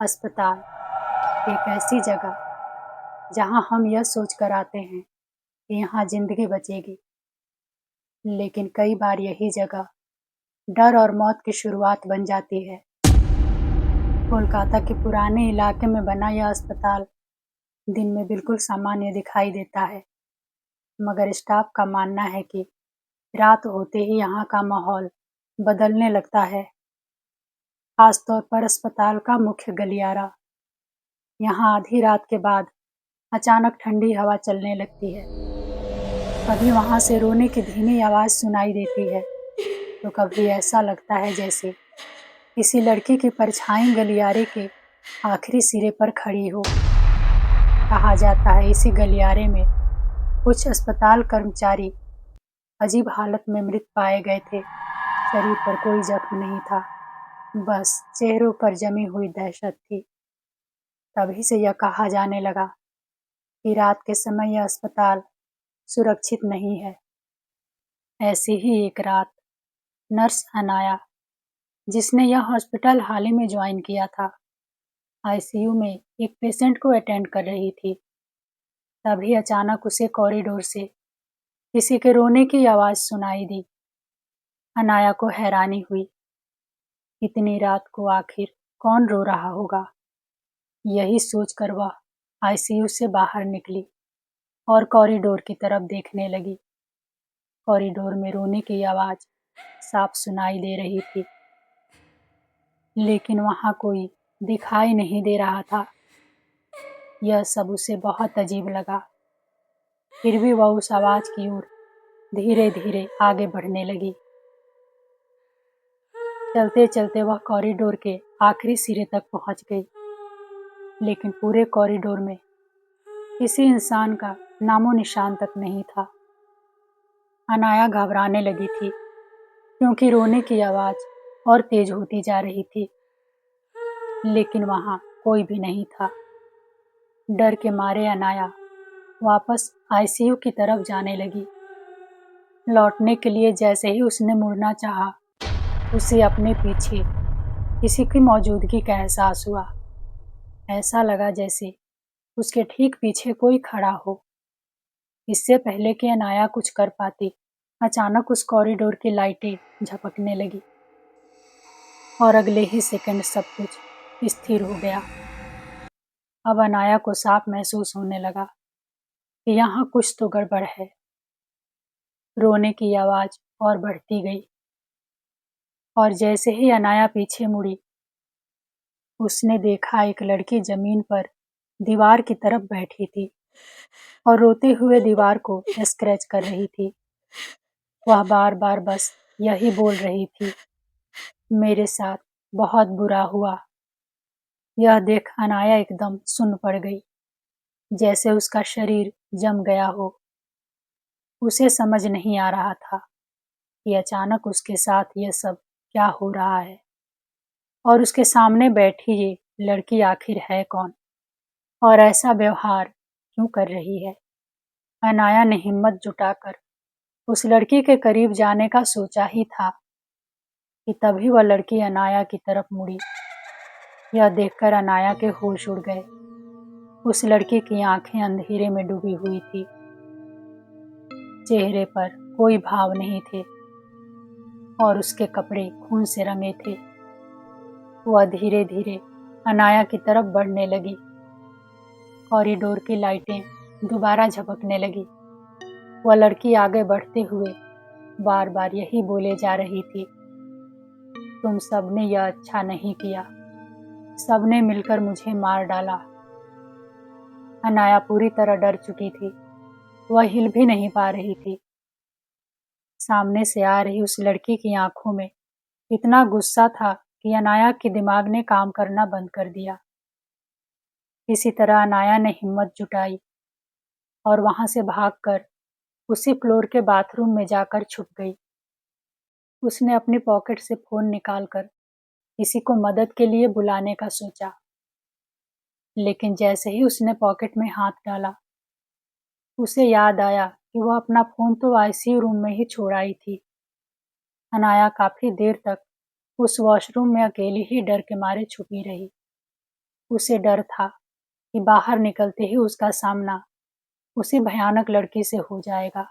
अस्पताल एक ऐसी जगह जहां हम यह सोच कर आते हैं कि यहाँ जिंदगी बचेगी, लेकिन कई बार यही जगह डर और मौत की शुरुआत बन जाती है। कोलकाता के पुराने इलाके में बना यह अस्पताल दिन में बिल्कुल सामान्य दिखाई देता है, मगर स्टाफ का मानना है कि रात होते ही यहाँ का माहौल बदलने लगता है। खासतौर पर अस्पताल का मुख्य गलियारा। यहाँ आधी रात के बाद अचानक ठंडी हवा चलने लगती है। कभी वहाँ से रोने की धीमी आवाज़ सुनाई देती है, तो कभी ऐसा लगता है जैसे किसी लड़की की परछाई गलियारे के आखिरी सिरे पर खड़ी हो। कहा जाता है इसी गलियारे में कुछ अस्पताल कर्मचारी अजीब हालत में मृत पाए गए थे। शरीर पर कोई जख्म नहीं था, बस चेहरों पर जमी हुई दहशत थी। तभी से यह कहा जाने लगा कि रात के समय यह अस्पताल सुरक्षित नहीं है। ऐसी ही एक रात नर्स अनाया, जिसने यह हॉस्पिटल हाल ही में ज्वाइन किया था, आईसीयू में एक पेशेंट को अटेंड कर रही थी। तभी अचानक उसे कॉरिडोर से किसी के रोने की आवाज़ सुनाई दी। अनाया को हैरानी हुई, इतनी रात को आखिर कौन रो रहा होगा। यही सोचकर वह आईसीयू से बाहर निकली और कॉरिडोर की तरफ देखने लगी। कॉरिडोर में रोने की आवाज़ साफ सुनाई दे रही थी, लेकिन वहाँ कोई दिखाई नहीं दे रहा था। यह सब उसे बहुत अजीब लगा। फिर भी वह उस आवाज़ की ओर धीरे धीरे आगे बढ़ने लगी। चलते चलते वह कॉरिडोर के आखिरी सिरे तक पहुँच गई, लेकिन पूरे कॉरिडोर में किसी इंसान का नामो निशान तक नहीं था। अनाया घबराने लगी थी, क्योंकि रोने की आवाज़ और तेज होती जा रही थी, लेकिन वहाँ कोई भी नहीं था। डर के मारे अनाया वापस आईसीयू की तरफ जाने लगी। लौटने के लिए जैसे ही उसने मुड़ना चाहा, उसे अपने पीछे किसी की मौजूदगी का एहसास हुआ। ऐसा लगा जैसे उसके ठीक पीछे कोई खड़ा हो। इससे पहले कि अनाया कुछ कर पाती, अचानक उस कॉरिडोर की लाइटें झपकने लगी और अगले ही सेकंड सब कुछ स्थिर हो गया। अब अनाया को साफ महसूस होने लगा कि यहाँ कुछ तो गड़बड़ है। रोने की आवाज़ और बढ़ती गई, और जैसे ही अनाया पीछे मुड़ी, उसने देखा एक लड़की जमीन पर दीवार की तरफ बैठी थी और रोते हुए दीवार को स्क्रैच कर रही थी। वह बार बार बस यही बोल रही थी, मेरे साथ बहुत बुरा हुआ। यह देख अनाया एकदम सुन्न पड़ गई, जैसे उसका शरीर जम गया हो। उसे समझ नहीं आ रहा था कि अचानक उसके साथ यह सब क्या हो रहा है, और उसके सामने बैठी ये लड़की आखिर है कौन और ऐसा व्यवहार क्यों कर रही है। अनाया ने हिम्मत जुटाकर उस लड़की के करीब जाने का सोचा ही था कि तभी वह लड़की अनाया की तरफ मुड़ी। यह देखकर अनाया के होश उड़ गए। उस लड़की की आंखें अंधेरे में डूबी हुई थी, चेहरे पर कोई भाव नहीं थे और उसके कपड़े खून से रंगे थे। वह धीरे धीरे अनाया की तरफ बढ़ने लगी। कॉरिडोर की लाइटें दोबारा झपकने लगी। वह लड़की आगे बढ़ते हुए बार बार यही बोले जा रही थी, तुम सबने यह अच्छा नहीं किया, सबने मिलकर मुझे मार डाला। अनाया पूरी तरह डर चुकी थी, वह हिल भी नहीं पा रही थी। सामने से आ रही उस लड़की की आंखों में इतना गुस्सा था कि अनाया के दिमाग ने काम करना बंद कर दिया। इसी तरह अनाया ने हिम्मत जुटाई और वहां से भागकर उसी फ्लोर के बाथरूम में जाकर छुप गई। उसने अपनी पॉकेट से फोन निकालकर किसी को मदद के लिए बुलाने का सोचा, लेकिन जैसे ही उसने पॉकेट में हाथ डाला, उसे याद आया कि वह अपना फोन तो आईसीयू रूम में ही छोड़ आई थी। अनाया काफी देर तक उस वॉशरूम में अकेली ही डर के मारे छुपी रही। उसे डर था कि बाहर निकलते ही उसका सामना उसी भयानक लड़की से हो जाएगा।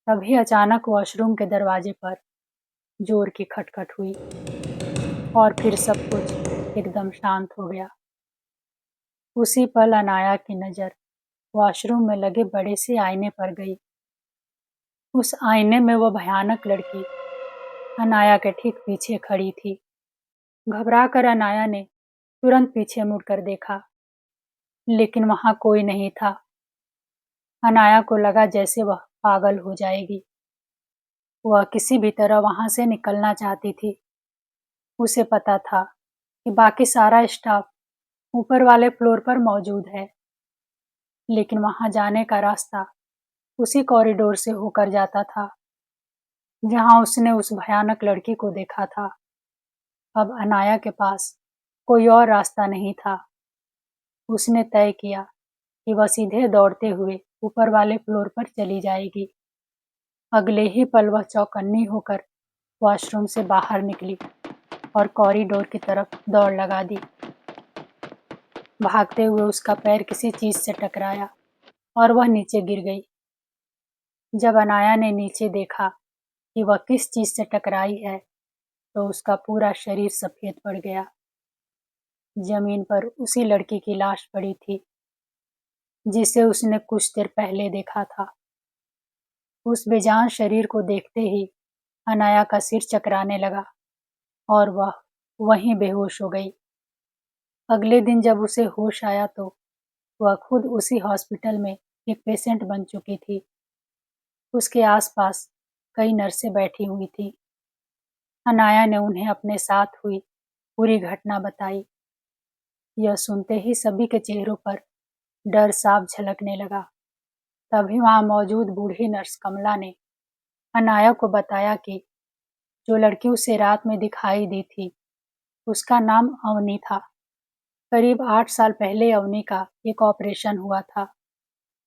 तभी अचानक वॉशरूम के दरवाजे पर जोर की खटखट हुई और फिर सब कुछ एकदम शांत हो गया। उसी पल अनाया की नज़र वॉशरूम में लगे बड़े से आईने पर गई। उस आईने में वह भयानक लड़की अनाया के ठीक पीछे खड़ी थी। घबराकर अनाया ने तुरंत पीछे मुड़कर देखा, लेकिन वहां कोई नहीं था। अनाया को लगा जैसे वह पागल हो जाएगी। वह किसी भी तरह वहां से निकलना चाहती थी। उसे पता था कि बाकी सारा स्टाफ ऊपर वाले फ्लोर पर मौजूद है, लेकिन वहां जाने का रास्ता उसी कॉरिडोर से होकर जाता था जहां उसने उस भयानक लड़की को देखा था। अब अनाया के पास कोई और रास्ता नहीं था। उसने तय किया कि वह सीधे दौड़ते हुए ऊपर वाले फ्लोर पर चली जाएगी। अगले ही पल वह चौकन्नी होकर वॉशरूम से बाहर निकली और कॉरिडोर की तरफ दौड़ लगा दी। भागते हुए उसका पैर किसी चीज से टकराया और वह नीचे गिर गई। जब अनाया ने नीचे देखा कि वह किस चीज से टकराई है, तो उसका पूरा शरीर सफेद पड़ गया। जमीन पर उसी लड़की की लाश पड़ी थी जिसे उसने कुछ देर पहले देखा था। उस बेजान शरीर को देखते ही अनाया का सिर चकराने लगा और वह वहीं बेहोश हो गई। अगले दिन जब उसे होश आया तो वह खुद उसी हॉस्पिटल में एक पेशेंट बन चुकी थी। उसके आसपास कई नर्सें बैठी हुई थी। अनाया ने उन्हें अपने साथ हुई पूरी घटना बताई। यह सुनते ही सभी के चेहरों पर डर साफ झलकने लगा। तभी वहां मौजूद बूढ़ी नर्स कमला ने अनाया को बताया कि जो लड़की उसे रात में दिखाई दी थी, उसका नाम अवनी था। करीब 8 साल पहले अवनी का एक ऑपरेशन हुआ था।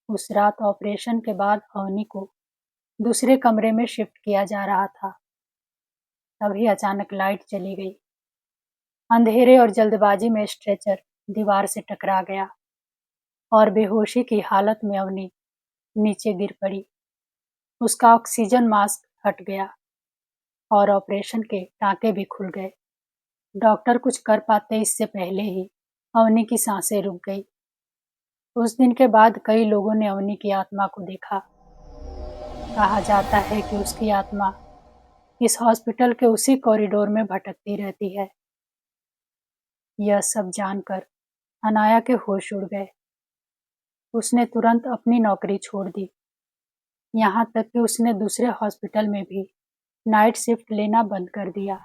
उस रात ऑपरेशन के बाद अवनी को दूसरे कमरे में शिफ्ट किया जा रहा था। तभी अचानक लाइट चली गई। अंधेरे और जल्दबाजी में स्ट्रेचर दीवार से टकरा गया और बेहोशी की हालत में अवनी नीचे गिर पड़ी। उसका ऑक्सीजन मास्क हट गया और ऑपरेशन के टाँके भी खुल गए। डॉक्टर कुछ कर पाते इससे पहले ही अवनी की सांसें रुक गई। उस दिन के बाद कई लोगों ने अवनी की आत्मा को देखा। कहा जाता है कि उसकी आत्मा इस हॉस्पिटल के उसी कॉरिडोर में भटकती रहती है। यह सब जानकर अनाया के होश उड़ गए। उसने तुरंत अपनी नौकरी छोड़ दी। यहाँ तक कि उसने दूसरे हॉस्पिटल में भी नाइट शिफ्ट लेना बंद कर दिया।